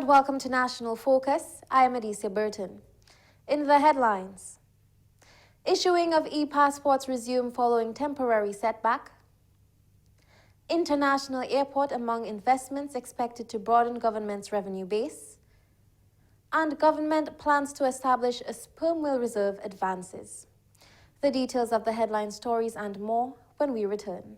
and welcome to National Focus. I am Adicia Burton. In the headlines, issuing of e-passports resume following temporary setback. International airport among investments expected to broaden government's revenue base. And government plans to establish a sperm whale reserve advances. The details of the headline stories and more when we return.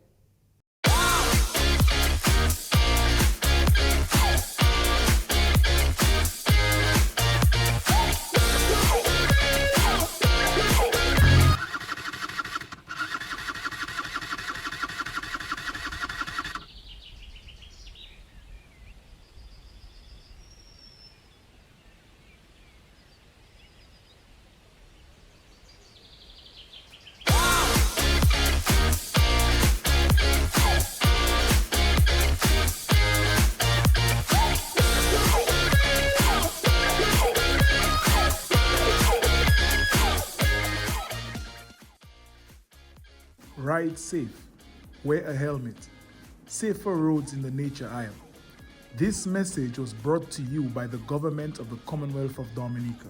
Ride safe, wear a helmet, safer roads in the nature aisle. This message was brought to you by the government of the Commonwealth of Dominica.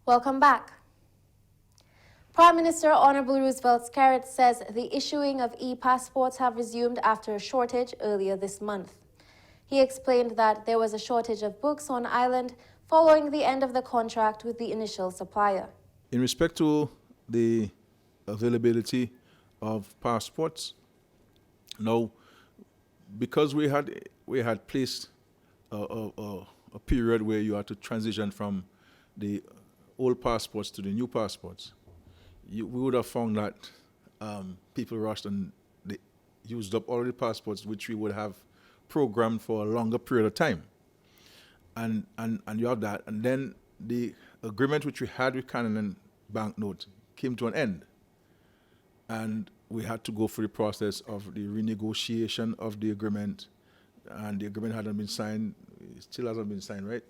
Welcome back. Prime Minister Honorable Roosevelt Skerrit says the issuing of e-passports have resumed after a shortage earlier this month. He explained that there was a shortage of books on island following the end of the contract with the initial supplier. In respect to the availability of passports, now, because we had placed a period where you had to transition from the old passports to the new passports, we would have found that people rushed and they used up all the passports which we would have programmed for a longer period of time. And you have that. And then the agreement which we had with Canadian banknote came to an end. And we had to go through the process of the renegotiation of the agreement. And the agreement hadn't been signed. It still hasn't been signed, right?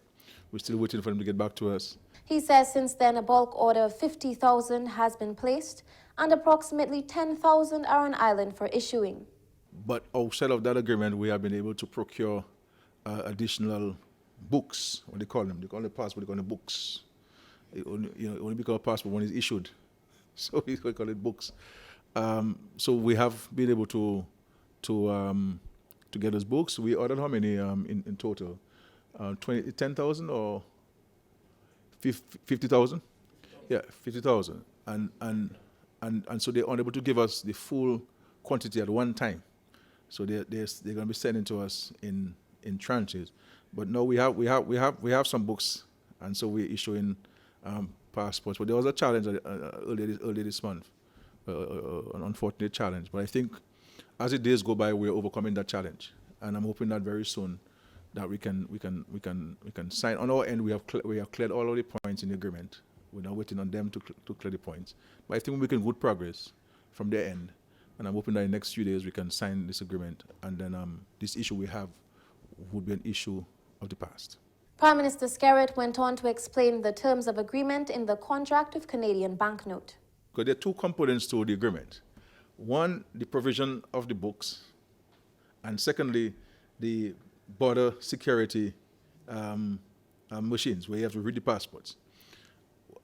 We're still waiting for them to get back to us. He says since then a bulk order of 50,000 has been placed and approximately 10,000 are on island for issuing. But outside of that agreement, we have been able to procure additional books, what they call them. They call the passport, they call them books. It only become a passport when it's issued. So we call it books. So we have been able to get those books. We ordered how many in total? 10,000 or 50,000? Yeah, 50,000. And so they're unable to give us the full quantity at one time. So they're going to be sending to us in tranches. But no, we have some books, and so we're issuing passports. But there was a challenge earlier this month, an unfortunate challenge. But I think as the days go by, we're overcoming that challenge, and I'm hoping that very soon that we can sign. On our end, we have cleared all of the points in the agreement. We're now waiting on them to clear the points. But I think we're making good progress from their end, and I'm hoping that in the next few days we can sign this agreement, and then this issue we have would be an issue of the past. Prime Minister Skerrit went on to explain the terms of agreement in the contract of Canadian banknote. Because there are two components to the agreement. One, the provision of the books, and secondly, the border security machines where you have to read the passports.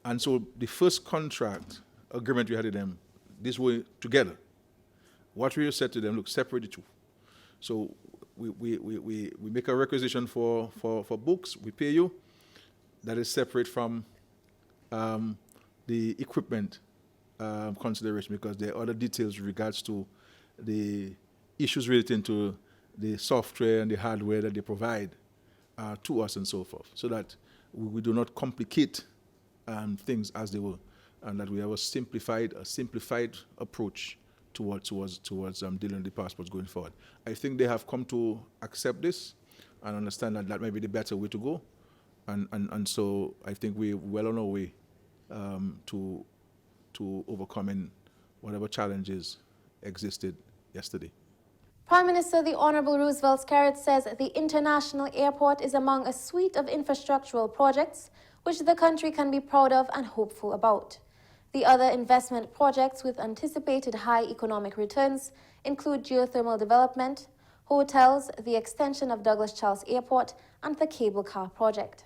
And so the first contract agreement we had with them, this way together. What we said to them, look, separate the two. So we make a requisition for books, we pay you. That is separate from the equipment consideration, because there are other details with regards to the issues relating to the software and the hardware that they provide to us and so forth, so that we do not complicate things as they were, and that we have a simplified approach towards dealing with the passports going forward. I think they have come to accept this and understand that that may be the better way to go, and so I think we're well on our way to overcoming whatever challenges existed yesterday. Prime Minister the Honorable Roosevelt Skerrit says the international airport is among a suite of infrastructural projects which the country can be proud of and hopeful about. The other investment projects with anticipated high economic returns include geothermal development, hotels, the extension of Douglas Charles Airport, and the cable car project.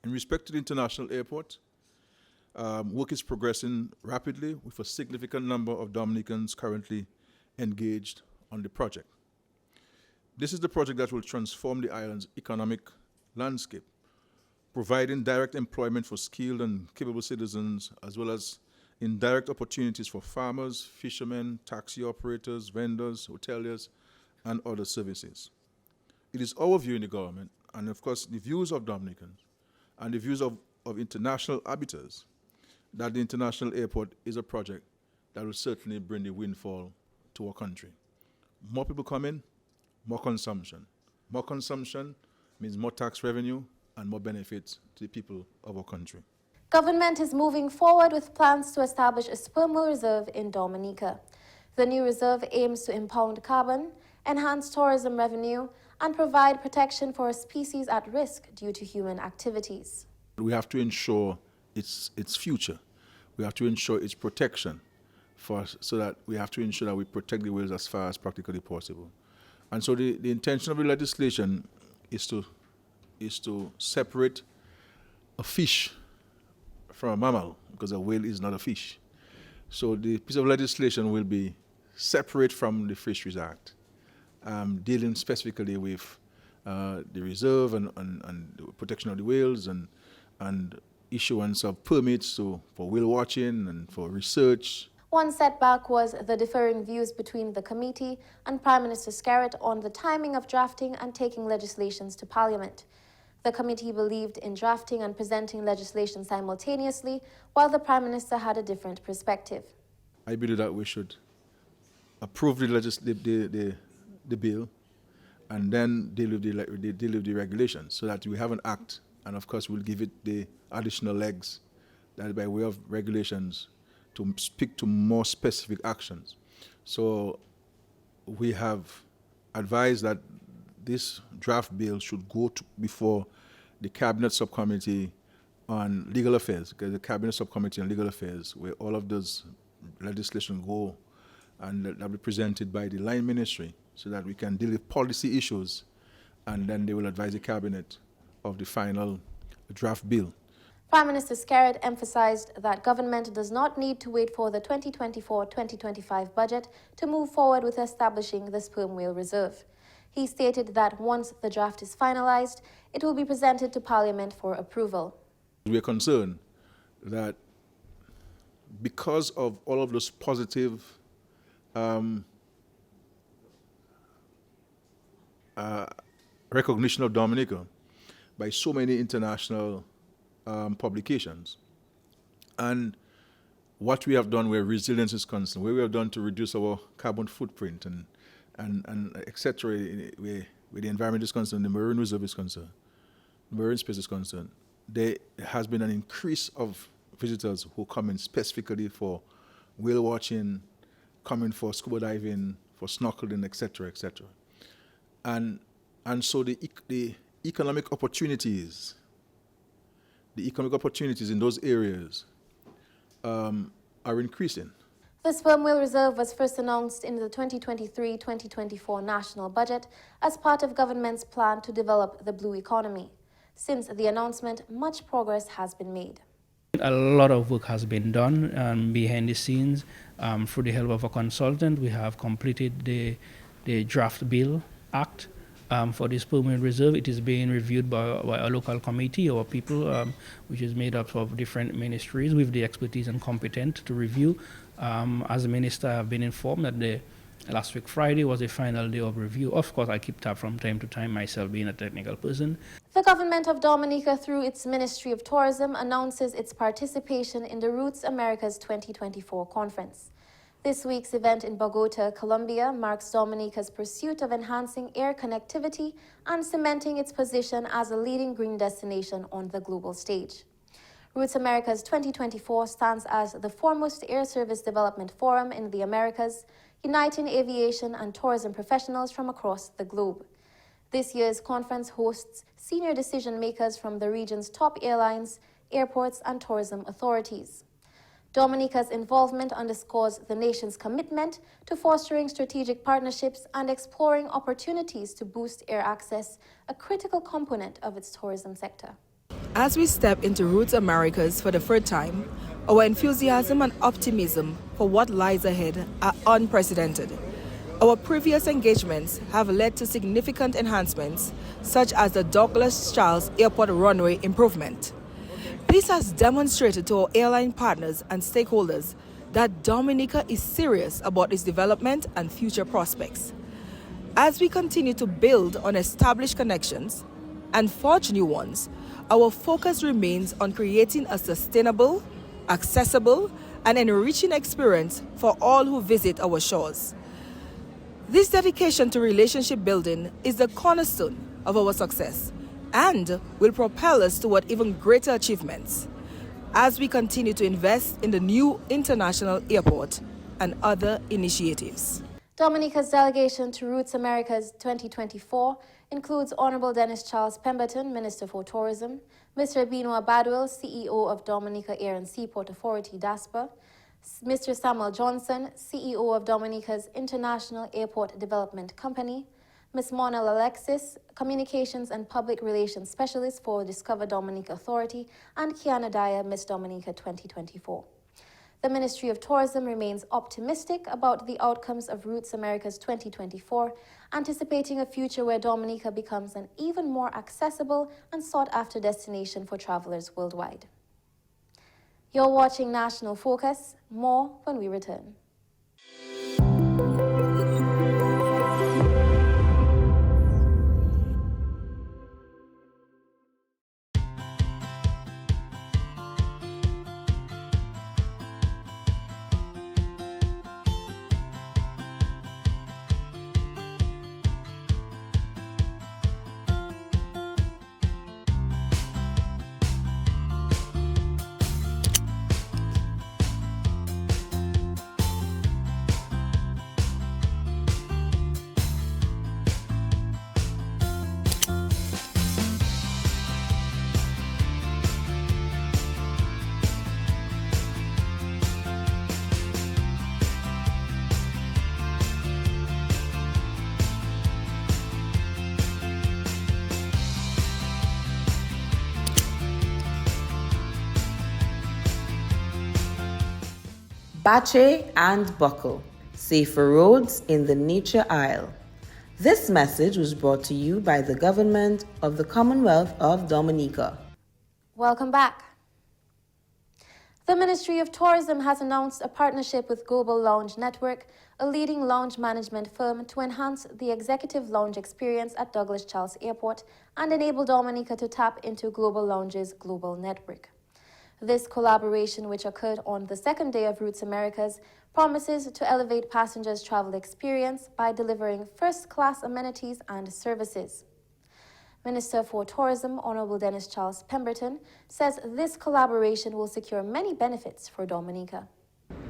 In respect to the international airport, work is progressing rapidly with a significant number of Dominicans currently engaged on the project. This is the project that will transform the island's economic landscape, providing direct employment for skilled and capable citizens, as well as indirect opportunities for farmers, fishermen, taxi operators, vendors, hoteliers, and other services. It is our view in the government, and of course the views of Dominicans, and the views of international arbiters, that the international airport is a project that will certainly bring the windfall to our country. More people come in, more consumption. More consumption means more tax revenue and more benefits to the people of our country. Government is moving forward with plans to establish a sperm whale reserve in Dominica. The new reserve aims to impound carbon, enhance tourism revenue, and provide protection for a species at risk due to human activities. We have to ensure its future. We have to ensure its protection, so that we have to ensure that we protect the whales as far as practically possible. And so the intention of the legislation is to separate a fish from a mammal, because a whale is not a fish. So the piece of legislation will be separate from the Fisheries Act, dealing specifically with the reserve and the protection of the whales and issuance of permits for whale watching and for research. One setback was the differing views between the committee and Prime Minister Skerritt on the timing of drafting and taking legislations to Parliament. The committee believed in drafting and presenting legislation simultaneously, while the Prime Minister had a different perspective. I believe that we should approve the bill and then deal with the regulations, so that we have an act, and of course we'll give it the additional legs that by way of regulations to speak to more specific actions. So we have advised that this draft bill should go before the Cabinet Subcommittee on Legal Affairs, because the Cabinet Subcommittee on Legal Affairs, where all of those legislation go, and that will be presented by the Line Ministry, so that we can deal with policy issues, and then they will advise the Cabinet of the final draft bill. Prime Minister Skerritt emphasized that government does not need to wait for the 2024-2025 budget to move forward with establishing the sperm whale reserve. He stated that once the draft is finalized, it will be presented to Parliament for approval. We are concerned that because of all of those positive recognition of Dominica by so many international publications, and what we have done where resilience is concerned, where we have done to reduce our carbon footprint and etc., where the environment is concerned, the marine reserve is concerned, the marine space is concerned, there has been an increase of visitors who come in specifically for whale watching, coming for scuba diving, for snorkeling, etc., etc. And so the economic opportunities in those areas are increasing. The sperm whale reserve was first announced in the 2023-2024 national budget as part of government's plan to develop the blue economy. Since the announcement, much progress has been made. A lot of work has been done behind the scenes. Through the help of a consultant, we have completed the draft bill act for the sperm whale reserve. It is being reviewed by a local committee, our people, which is made up of different ministries with the expertise and competent to review. As a minister, I've been informed that last week Friday was the final day of review. Of course, I keep tab from time to time, myself being a technical person. The government of Dominica, through its Ministry of Tourism, announces its participation in the Roots Americas 2024 conference. This week's event in Bogota, Colombia, marks Dominica's pursuit of enhancing air connectivity and cementing its position as a leading green destination on the global stage. Roots Americas 2024 stands as the foremost air service development forum in the Americas, uniting aviation and tourism professionals from across the globe. This year's conference hosts senior decision makers from the region's top airlines, airports, and tourism authorities. Dominica's involvement underscores the nation's commitment to fostering strategic partnerships and exploring opportunities to boost air access, a critical component of its tourism sector. As we step into Roots Americas for the third time, our enthusiasm and optimism for what lies ahead are unprecedented. Our previous engagements have led to significant enhancements, such as the Douglas Charles Airport runway improvement. This has demonstrated to our airline partners and stakeholders that Dominica is serious about its development and future prospects. As we continue to build on established connections and forge new ones, our focus remains on creating a sustainable, accessible, and enriching experience for all who visit our shores. This dedication to relationship building is the cornerstone of our success and will propel us toward even greater achievements as we continue to invest in the new international airport and other initiatives. Dominica's delegation to Roots Americas 2024 includes Honorable Dennis Charles Pemberton, Minister for Tourism, Mr. Benoit Badwell, CEO of Dominica Air and Seaport Authority, DASPA, Mr. Samuel Johnson, CEO of Dominica's International Airport Development Company, Ms. Monel Alexis, Communications and Public Relations Specialist for Discover Dominica Authority, and Kiana Daya, Miss Dominica 2024. The Ministry of Tourism remains optimistic about the outcomes of Roots Americas 2024, anticipating a future where Dominica becomes an even more accessible and sought-after destination for travelers worldwide. You're watching National Focus. More when we return. Bache and buckle. Safer roads in the Nature Isle. This message was brought to you by the Government of the Commonwealth of Dominica. Welcome back. The Ministry of Tourism has announced a partnership with Global Lounge Network, a leading lounge management firm, to enhance the executive lounge experience at Douglas Charles Airport and enable Dominica to tap into Global Lounge's global network. This collaboration, which occurred on the second day of Roots Americas, promises to elevate passengers' travel experience by delivering first-class amenities and services. Minister for Tourism, Honorable Dennis Charles Pemberton, says this collaboration will secure many benefits for Dominica.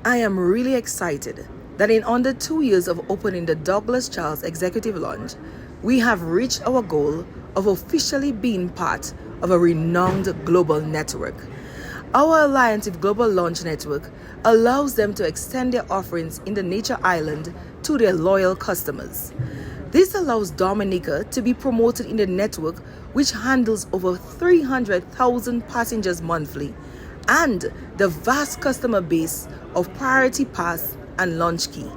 I am really excited that in under 2 years of opening the Douglas Charles Executive Lounge, we have reached our goal of officially being part of a renowned global network. Our alliance with Global Lounge Network allows them to extend their offerings in the Nature Island to their loyal customers. This allows Dominica to be promoted in the network, which handles over 300,000 passengers monthly, and the vast customer base of Priority Pass and Launch Key.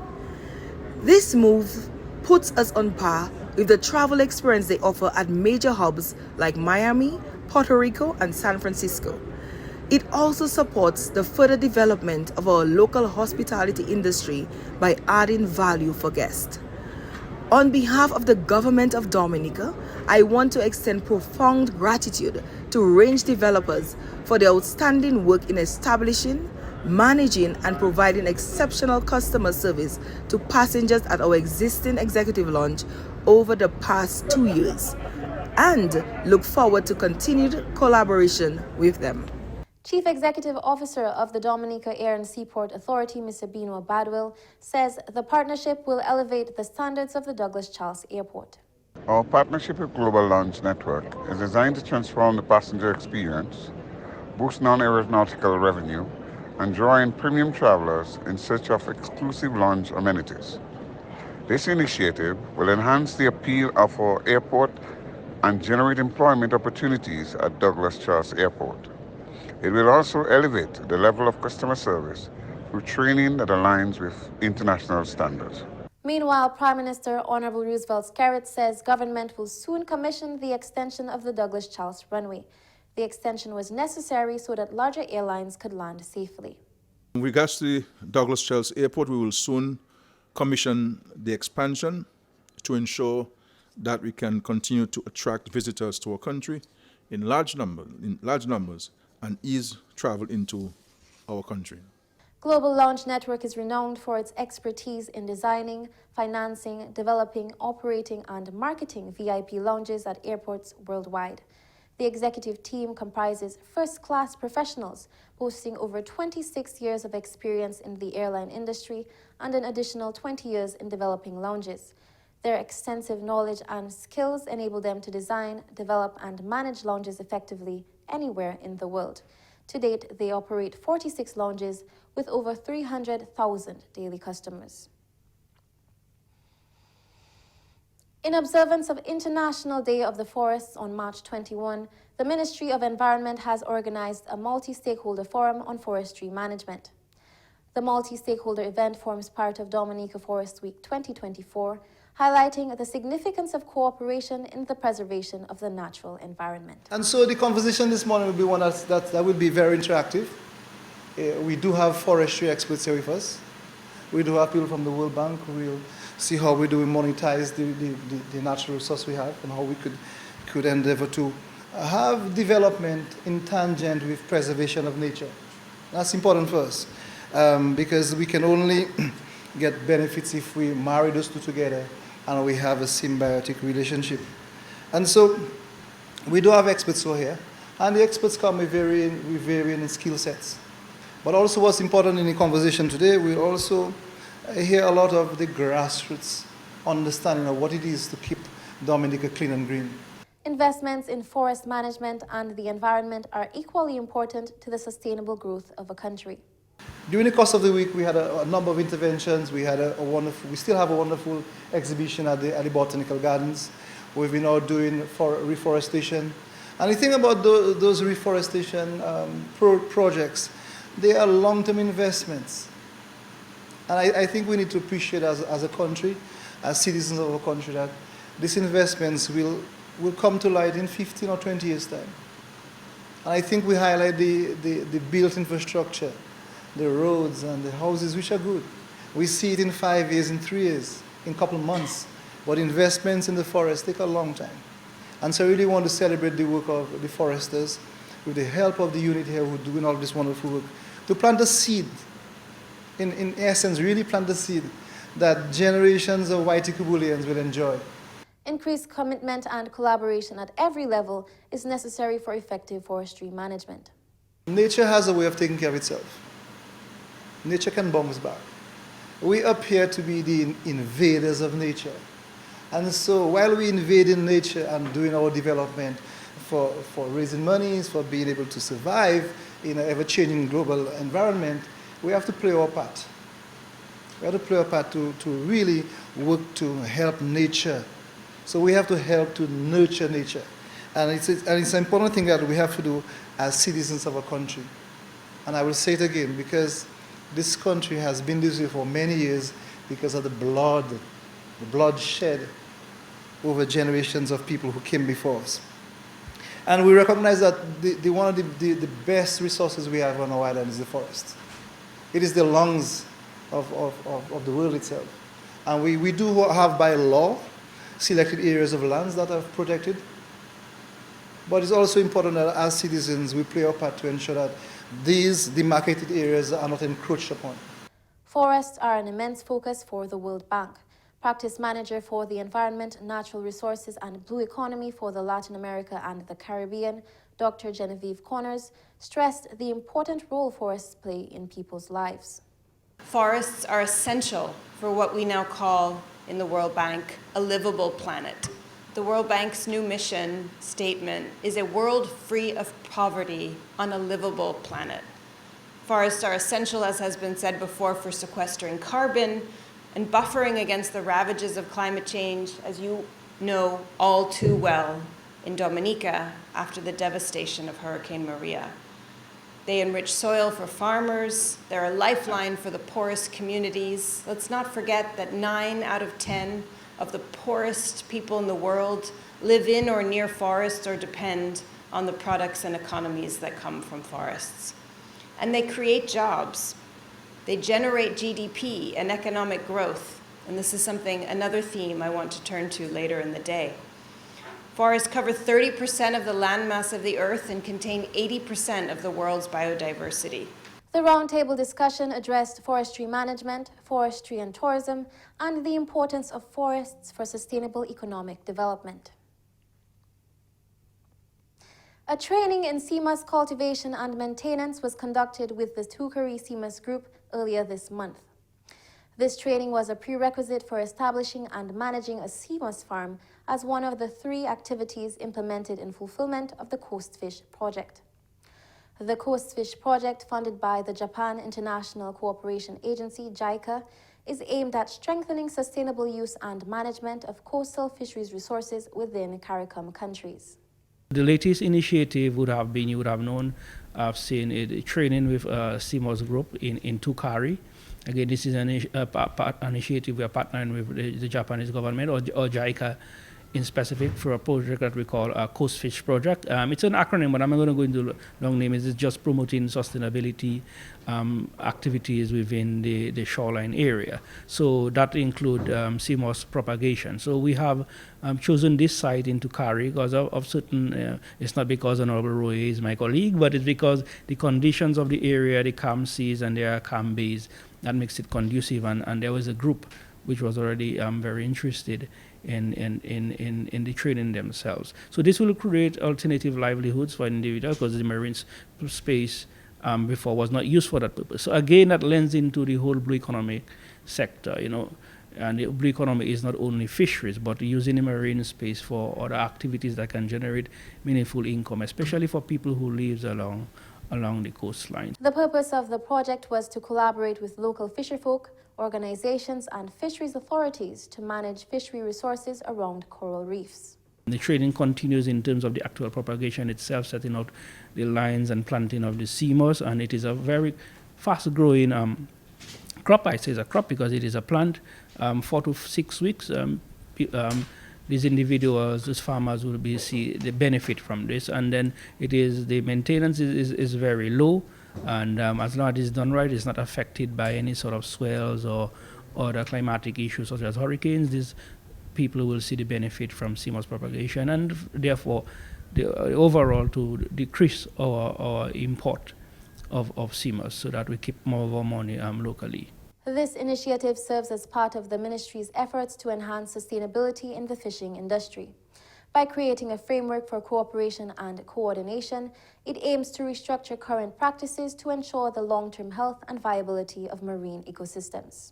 This move puts us on par with the travel experience they offer at major hubs like Miami, Puerto Rico, and San Francisco. It also supports the further development of our local hospitality industry by adding value for guests. On behalf of the Government of Dominica, I want to extend profound gratitude to range developers for their outstanding work in establishing, managing, and providing exceptional customer service to passengers at our existing executive lounge over the past 2 years, and look forward to continued collaboration with them. Chief Executive Officer of the Dominica Air and Seaport Authority, Mr. Benoit Badwell, says the partnership will elevate the standards of the Douglas Charles Airport. Our partnership with Global Lounge Network is designed to transform the passenger experience, boost non-aeronautical revenue, and draw in premium travelers in search of exclusive lounge amenities. This initiative will enhance the appeal of our airport and generate employment opportunities at Douglas Charles Airport. It will also elevate the level of customer service through training that aligns with international standards. Meanwhile, Prime Minister Honorable Roosevelt Skerrit says government will soon commission the extension of the Douglas Charles runway. The extension was necessary so that larger airlines could land safely. In regards to the Douglas Charles Airport, we will soon commission the expansion to ensure that we can continue to attract visitors to our country in large numbers and ease travel into our country. Global Lounge Network is renowned for its expertise in designing, financing, developing, operating, and marketing VIP lounges at airports worldwide. The executive team comprises first-class professionals boasting over 26 years of experience in the airline industry and an additional 20 years in developing lounges. Their extensive knowledge and skills enable them to design, develop, and manage lounges effectively anywhere in the world. To date, they operate 46 lounges with over 300,000 daily customers. In observance of International Day of the Forests on March 21, the Ministry of Environment has organized a multi-stakeholder forum on forestry management. The multi-stakeholder event forms part of Dominica Forest Week 2024, highlighting the significance of cooperation in the preservation of the natural environment. And so the conversation this morning will be one that will be very interactive. We do have forestry experts here with us. We do have people from the World Bank who will see how we do monetize the natural resource we have and how we could endeavor to have development in tangent with preservation of nature. That's important for us because we can only get benefits if we marry those two together and we have a symbiotic relationship. And so we do have experts who are here, and the experts come with varying skill sets. But also what's important in the conversation today, we also hear a lot of the grassroots understanding of what it is to keep Dominica clean and green. Investments in forest management and the environment are equally important to the sustainable growth of a country. During the course of the week, we had a number of interventions. We had we still have a wonderful exhibition at the Botanical Gardens. We've been out doing reforestation. And the thing about those reforestation projects, they are long-term investments. And I think we need to appreciate as a country, as citizens of our country, that these investments will come to light in 15 or 20 years' time. And I think we highlight the built infrastructure, the roads and the houses, which are good. We see it in 5 years, in 3 years, in a couple of months. But investments in the forest take a long time. And so I really want to celebrate the work of the foresters with the help of the unit here who are doing all this wonderful work, to plant a seed, in essence, really plant the seed that generations of white Kubulians will enjoy. Increased commitment and collaboration at every level is necessary for effective forestry management. Nature has a way of taking care of itself. Nature can bounce back. We appear to be the invaders of nature. And so while we invade in nature and doing our development for raising monies, for being able to survive in an ever-changing global environment, we have to play our part. We have to play our part to really work to help nature. So we have to help to nurture nature. And it's an important thing that we have to do as citizens of our country. And I will say it again, because this country has been this way for many years because of the blood shed over generations of people who came before us. And we recognize that one of the best resources we have on our island is the forest. It is the lungs of the world itself. And we do have by law selected areas of lands that are protected. But it's also important that as citizens we play our part to ensure that these demarcated areas are not encroached upon. Forests are an immense focus for the World Bank. Practice Manager for the Environment, Natural Resources and Blue Economy for the Latin America and the Caribbean, Dr. Genevieve Connors, stressed the important role forests play in people's lives. Forests are essential for what we now call in the World Bank a livable planet. The World Bank's new mission statement is a world free of poverty on a livable planet. Forests are essential, as has been said before, for sequestering carbon and buffering against the ravages of climate change, as you know all too well in Dominica after the devastation of Hurricane Maria. They enrich soil for farmers. They're a lifeline for the poorest communities. Let's not forget that 9 out of 10 of the poorest people in the world live in or near forests or depend on the products and economies that come from forests. And they create jobs. They generate GDP and economic growth. And this is another theme I want to turn to later in the day. Forests cover 30% of the landmass of the earth and contain 80% of the world's biodiversity. The roundtable discussion addressed forestry management, forestry and tourism, and the importance of forests for sustainable economic development. A training in Seamoss cultivation and maintenance was conducted with the Tukari Seamoss Group earlier this month. This training was a prerequisite for establishing and managing a Seamoss farm as one of the 3 activities implemented in fulfillment of the Coast Fish Project. The Coast Fish Project, funded by the Japan International Cooperation Agency, JICA, is aimed at strengthening sustainable use and management of coastal fisheries resources within CARICOM countries. The latest initiative would have been, you would have known, I've seen a training with Seamoss Group in Tukari. Again, this is an initiative we are partnering with the Japanese government or JICA in specific for a project that we call Coast Fish Project. It's an acronym, but I'm not going to go into the long name. It's just promoting sustainability activities within the shoreline area. So that include Seamoss propagation. So we have chosen this site in Tukari because of certain, it's not because Honorable Roy is my colleague, but it's because the conditions of the area, the calm seas and their calm bays, that makes it conducive. And there was a group which was already very interested in the training themselves. So this will create alternative livelihoods for individuals because the marine space before was not used for that purpose. So again, that lends into the whole blue economic sector, you know, and the blue economy is not only fisheries, but using the marine space for other activities that can generate meaningful income, especially for people who live along the coastline. The purpose of the project was to collaborate with local fisherfolk, organizations and fisheries authorities to manage fishery resources around coral reefs. The training continues in terms of the actual propagation itself, setting out the lines and planting of the Seamoss, and it is a very fast-growing crop. I say it's a crop because it is a plant. 4 to 6 weeks, these individuals, these farmers will see the benefit from this, and then the maintenance is very low. And as long as it's done right, it's not affected by any sort of swells or other climatic issues such as hurricanes. These people will see the benefit from Seamoss propagation, and therefore, overall to decrease our import of Seamoss so that we keep more of our money locally. This initiative serves as part of the ministry's efforts to enhance sustainability in the fishing industry. By creating a framework for cooperation and coordination, it aims to restructure current practices to ensure the long-term health and viability of marine ecosystems.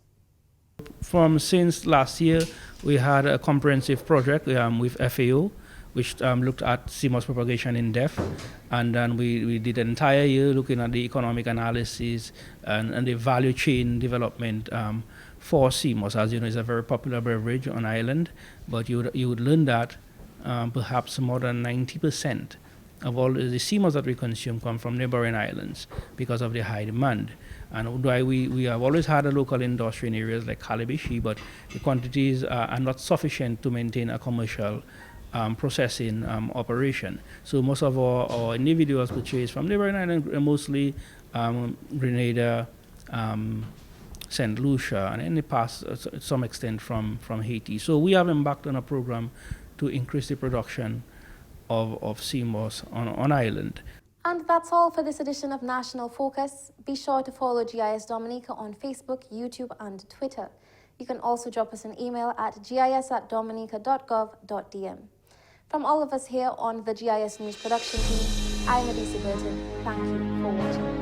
Since last year, we had a comprehensive project with FAO, which looked at Seamoss propagation in depth. And then we did an entire year looking at the economic analysis and the value chain development for Seamoss. As you know, it's a very popular beverage on island, but you would learn that perhaps more than 90% of all the Seamoss that we consume come from neighboring islands because of the high demand. And we have always had a local industry in areas like Calabishi, but the quantities are not sufficient to maintain a commercial processing operation. So most of our individuals purchase from neighboring islands, mostly Grenada, St. Lucia, and in the past, to some extent, from Haiti. So we have embarked on a program to increase the production of Seamoss on island. And that's all for this edition of National Focus. Be sure to follow GIS Dominica on Facebook, YouTube, and Twitter. You can also drop us an email at gis@dominica.gov.dm. From all of us here on the GIS News production team, I'm Adicia Burton. Thank you for watching.